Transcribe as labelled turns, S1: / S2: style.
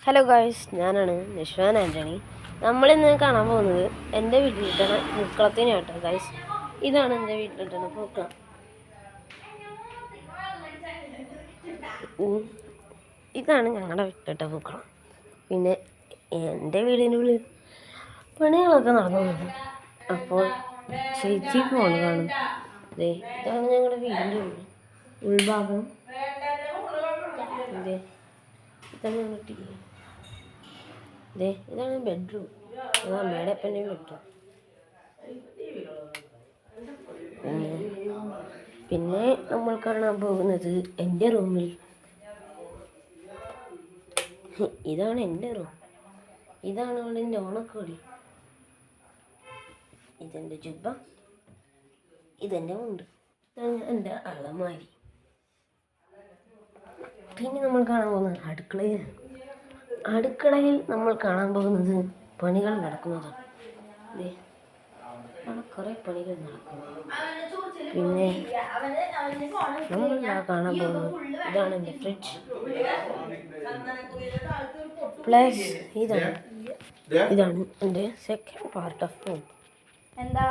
S1: Hello guys, ഞാനാണ് നിഷ്വാൻ ആൻ്റണി. നമ്മളിന്ന് കാണാൻ പോകുന്നത് എൻ്റെ വീട്ടിലിട്ടണ പൂക്കളത്തിനാട്ടോ ഗായ്സ്. ഇതാണ് എൻ്റെ വീട്ടിലിട്ടണ പൂക്കളം. ഇതാണ് ഞങ്ങളുടെ വീട്ടിലിട്ട പൂക്കളം. പിന്നെ എൻ്റെ വീടിൻ്റെ ഉള്ളിൽ പണികളൊക്കെ നടന്നു പോകുന്നു. അപ്പോൾ ചേച്ചി ഫോൺ കാണും. ഇതാണ് ഞങ്ങളുടെ വീടിൻ്റെ ഉൾഭാഗം. ഇതാണ് ഞങ്ങളുടെ ടി വി. ഇതാണ് ബെഡ്റൂം. അത് അമ്മയുടെ അപ്പൻ്റെ ബെഡ്റൂം. പിന്നെ നമ്മൾ കാണാൻ പോകുന്നത് എൻ്റെ റൂമിൽ. ഇതാണ് എൻ്റെ റൂം. ഇതാണ് അവിടെ എൻ്റെ ഓണക്കോടി. ഇതെൻ്റെ ജുബ്ബ. ഇതെൻ്റെ മുണ്ട്. ഇതാണ് എൻ്റെ അളമാരി. പിന്നെ നമ്മൾ കാണാൻ പോകുന്നത് അടുക്കളയിൽ നമ്മൾ കാണാൻ പോകുന്നത് പണികൾ നടക്കുന്നതാണ്. അവിടെ കുറേ പണികൾ നടക്കുന്നു. പിന്നെ നമ്മൾ കാണാൻ പോകുന്നത് ഇതാണ് എൻ്റെ ഫ്രിഡ്ജ്. പ്ലസ് ഇതാണ് എൻ്റെ സെക്കൻഡ് പാർട്ട് ഓഫ് ഹോം. എന്താ